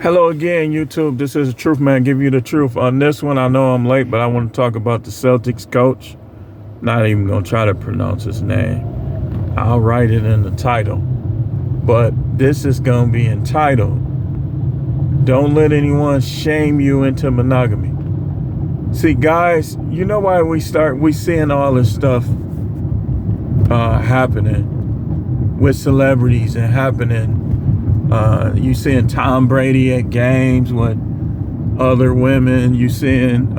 Hello again, YouTube. This is the Truth Man, give you the truth. On this one, I know I'm late, but I want to talk about the Celtics coach. Not even going to try to pronounce his name. I'll write it in the title. But this is going to be entitled, Don't Let Anyone Shame You into Monogamy. See, guys, you know why we seeing all this stuff happening with celebrities and happening. You seeing Tom Brady at games with other women. You seeing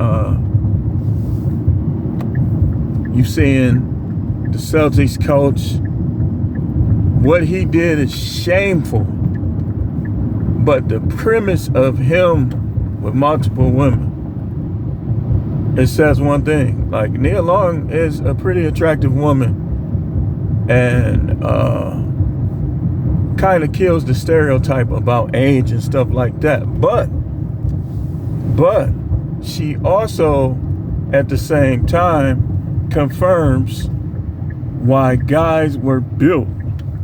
the Celtics coach. What he did is shameful. But the premise of him with multiple women, it says one thing. Like, Nia Long is a pretty attractive woman, and kind of kills the stereotype about age and stuff like that. But she also, at the same time, confirms why guys were built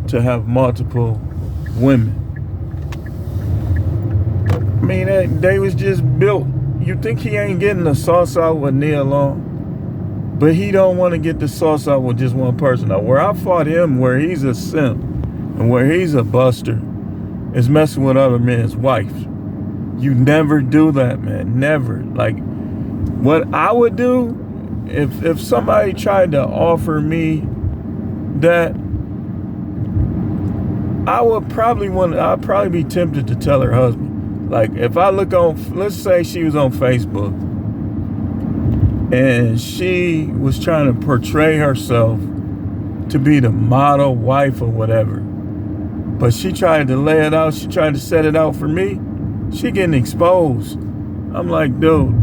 to have multiple women. I mean, they was just built. You think he ain't getting the sauce out with Nia Long, but he don't want to get the sauce out with just one person. Now, where I fought him, where he's a simp, and where he's a buster, is messing with other men's wives. You never do that, man. Never. Like, what I would do if somebody tried to offer me that, I'd probably be tempted to tell her husband. Like, if I look on, let's say she was on Facebook and she was trying to portray herself to be the model wife or whatever, but she tried to lay it out. She tried to set it out for me. She getting exposed. I'm like, dude,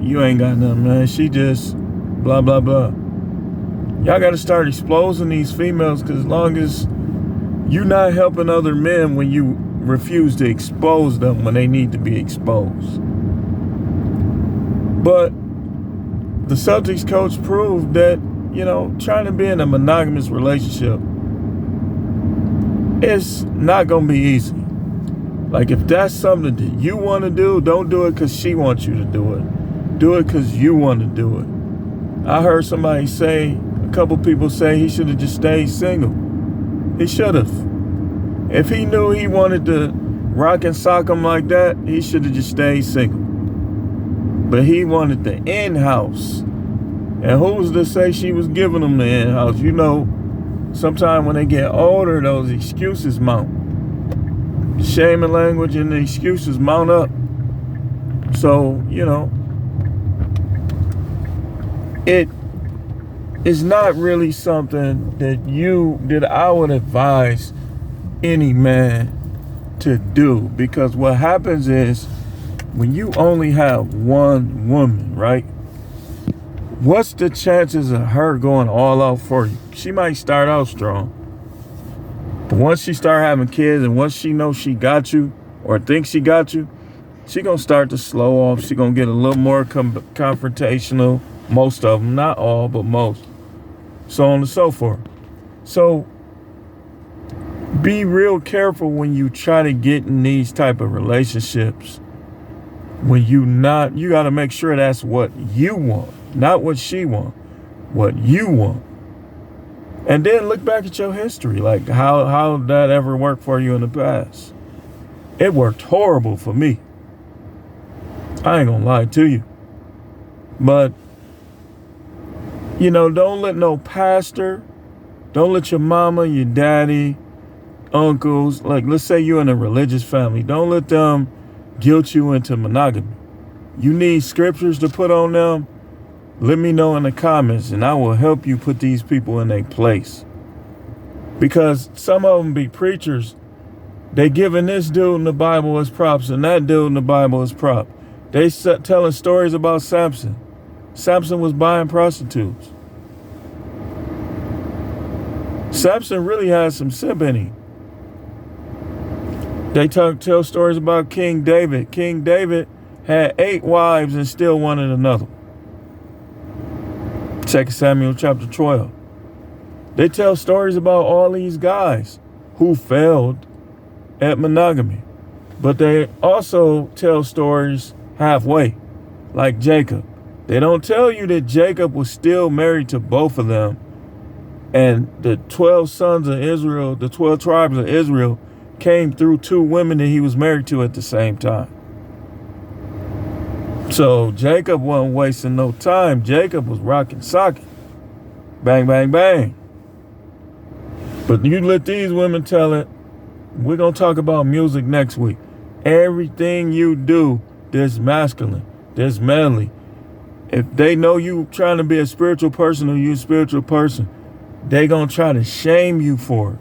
you ain't got nothing, man. She just blah, blah, blah. Y'all got to start exposing these females, because as long as you're not helping other men when you refuse to expose them when they need to be exposed. But the Celtics coach proved that, trying to be in a monogamous relationship, it's not going to be easy. Like, if that's something that you want to do, don't do it because she wants you to do it. Do it because you want to do it. I heard somebody say, a couple people say he should have just stayed single. He should have. If he knew he wanted to rock and sock him like that, he should have just stayed single. But he wanted the in-house. And who's to say she was giving him the in-house? Sometimes when they get older, those excuses mount. Shaming language and the excuses mount up. So, it is not really something that I would advise any man to do. Because what happens is, when you only have one woman, right? What's the chances of her going all out for you? She might start out strong, but once she start having kids, and once she knows she got you, or thinks she got you, she gonna start to slow off. She gonna get a little more confrontational. Most of them, not all, but most. So on and so forth. So be real careful when you try to get in these type of relationships. When you got to make sure that's what you want, not what she wants, what you want. And then look back at your history, like how that ever worked for you in the past. It worked horrible for me. I ain't gonna lie to you. But, don't let no pastor, don't let your mama, your daddy, uncles, like, let's say you're in a religious family, don't let them guilt you into monogamy. You need scriptures to put on them? Let me know in the comments, and I will help you put these people in their place. Because some of them be preachers. They giving this dude in the Bible as props and that dude in the Bible as prop. They telling stories about Samson. Samson was buying prostitutes. Samson really has some simp in him. They tell stories about King David. King David had 8 wives and still wanted another. 2 Samuel chapter 12. They tell stories about all these guys who failed at monogamy. But they also tell stories halfway, like Jacob. They don't tell you that Jacob was still married to both of them. And the 12 sons of Israel, the 12 tribes of Israel, came through 2 women that he was married to at the same time. So Jacob wasn't wasting no time. Jacob was rocking socket. Bang, bang, bang. But you let these women tell it. We're going to talk about music next week. Everything you do that's masculine, that's manly, if they know you trying to be a spiritual person or you a spiritual person, they going to try to shame you for it.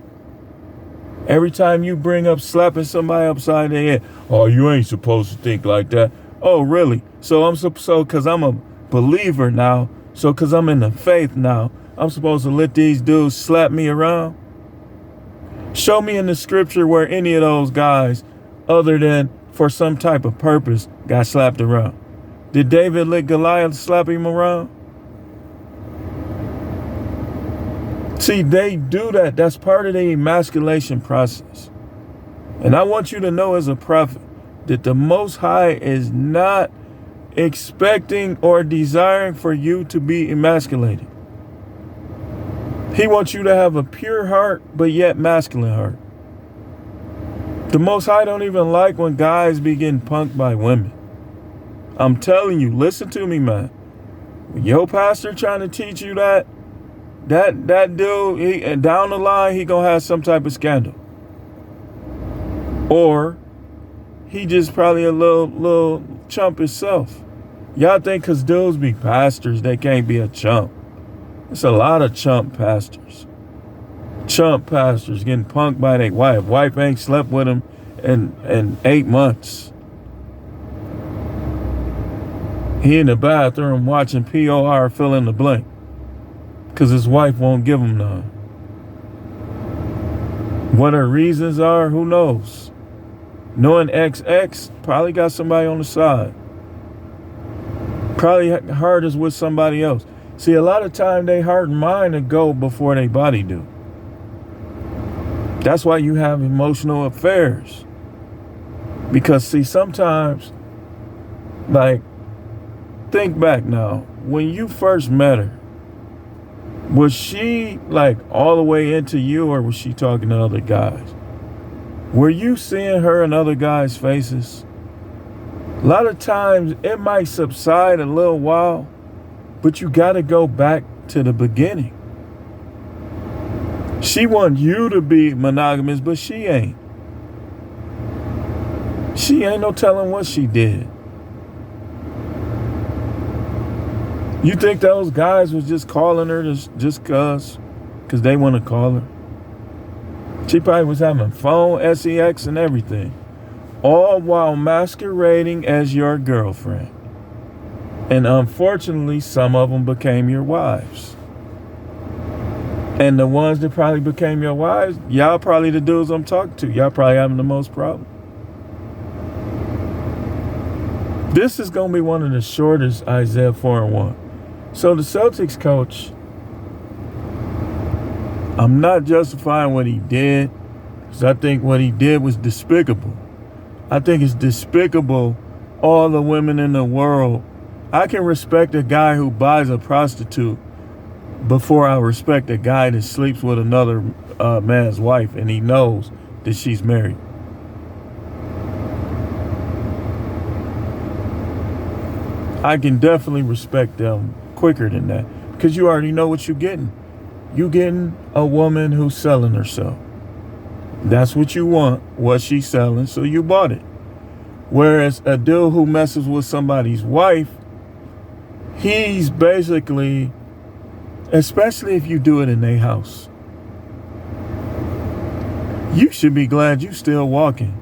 Every time you bring up slapping somebody upside their head, oh, you ain't supposed to think like that. Oh, really? So because I'm a believer now, so because I'm in the faith now, I'm supposed to let these dudes slap me around? Show me in the scripture where any of those guys, other than for some type of purpose, got slapped around. Did David let Goliath slap him around? See, they do that. That's part of the emasculation process. And I want you to know as a prophet that the Most High is not expecting or desiring for you to be emasculated. He wants you to have a pure heart, but yet masculine heart. The Most High don't even like when guys be getting punked by women. I'm telling you, listen to me, man. When your pastor trying to teach you that dude, down the line, he gonna have some type of scandal. Or he just probably a little chump himself. Y'all think because dudes be pastors, they can't be a chump. It's a lot of chump pastors. Chump pastors getting punked by their wife. Wife ain't slept with him in 8 months. He in the bathroom watching POR fill in the blank because his wife won't give him none. What her reasons are, who knows? Knowing XX, probably got somebody on the side. Probably heart is with somebody else. See, a lot of time they heart and mind to go before they body do. That's why you have emotional affairs. Because see, sometimes, like, think back now, when you first met her, was she like all the way into you or was she talking to other guys? Were you seeing her in other guys' faces? A lot of times it might subside a little while, but you got to go back to the beginning. She wants you to be monogamous, but she ain't. She ain't no telling what she did. You think those guys was just calling her just cause they want to call her? She probably was having phone, sex, and everything. All while masquerading as your girlfriend. And unfortunately, some of them became your wives. And the ones that probably became your wives, y'all probably the dudes I'm talking to. Y'all probably having the most problem. This is going to be one of the shortest Isaiah 4:1. So the Celtics coach, I'm not justifying what he did, because I think what he did was despicable. I think it's despicable, all the women in the world. I can respect a guy who buys a prostitute before I respect a guy that sleeps with another man's wife and he knows that she's married. I can definitely respect them quicker than that because you already know what you're getting. You getting a woman who's selling herself. That's what you want, what she's selling, so you bought it. Whereas a dude who messes with somebody's wife, he's basically, especially if you do it in their house, you should be glad you still walking.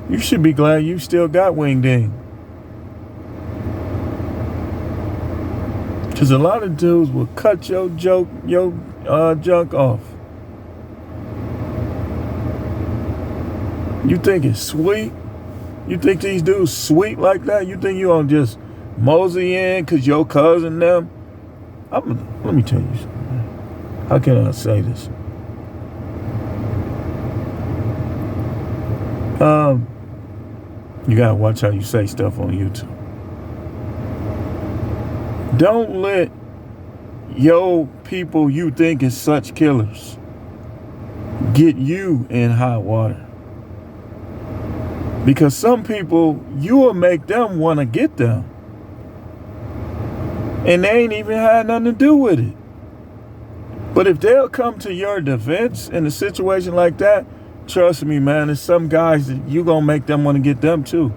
You should be glad you still got wing ding. Because a lot of dudes will cut your junk off. You think it's sweet? You think these dudes sweet like that? You think you gonna just mosey in because your cousin them? Let me tell you something, man. How can I say this? You gotta watch how you say stuff on YouTube. Don't let your people you think is such killers get you in hot water. Because some people, you will make them want to get them. And they ain't even had nothing to do with it. But if they'll come to your defense in a situation like that, trust me, man, there's some guys that you gonna make them want to get them too.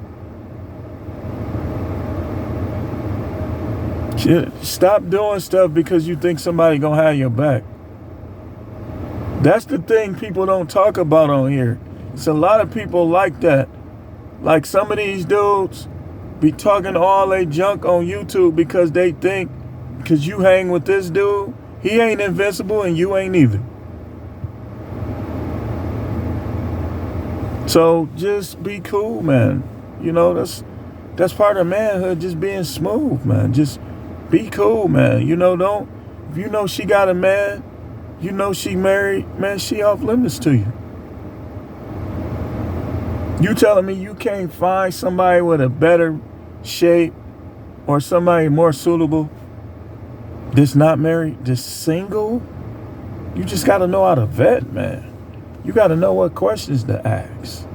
Stop doing stuff because you think somebody gonna have your back. That's the thing people don't talk about on here. It's a lot of people like that. Like some of these dudes be talking all they junk on YouTube because they think because you hang with this dude, he ain't invincible and you ain't either. So just be cool, man. You know, that's part of manhood, just being smooth, man. Just be cool, man. You know, if you know she got a man, you know she married, man, she off limits to you. You telling me you can't find somebody with a better shape or somebody more suitable that's not married, just single? You just got to know how to vet, man. You got to know what questions to ask.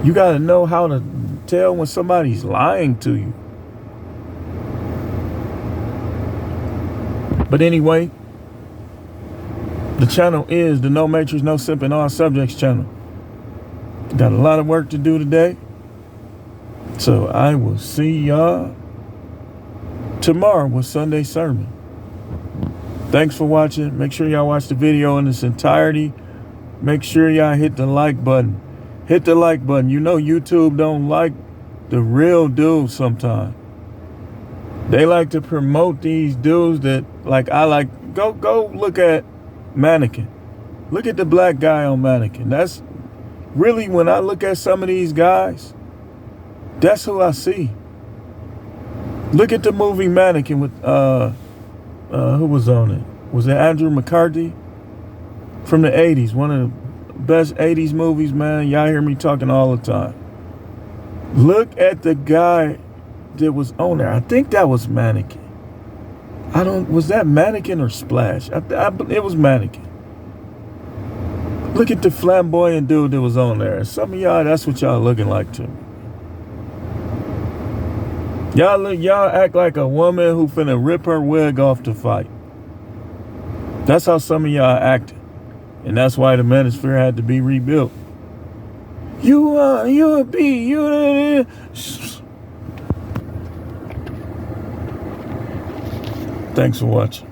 You got to know how to tell when somebody's lying to you. But anyway, the channel is the No Matrix, No Simping, All Subjects channel. Got a lot of work to do today. So I will see y'all tomorrow with Sunday sermon. Thanks for watching. Make sure y'all watch the video in its entirety. Make sure y'all hit the like button. Hit the like button. You know YouTube don't like the real dudes sometimes. They like to promote these dudes that like I like. Go look at Mannequin. Look at the black guy on Mannequin. That's really, when I look at some of these guys, that's who I see. Look at the movie Mannequin with who was on it? Was it Andrew McCarthy? From the 80s, one of the best 80s movies, man. Y'all hear me talking all the time. Look at the guy that was on there. I think that was Mannequin. Was that Mannequin or Splash? It was Mannequin. Look at the flamboyant dude that was on there. Some of y'all, that's what y'all looking like to me. Y'all act like a woman who finna rip her wig off to fight. That's how some of y'all acting. And that's why the manosphere had to be rebuilt. Thanks for watching.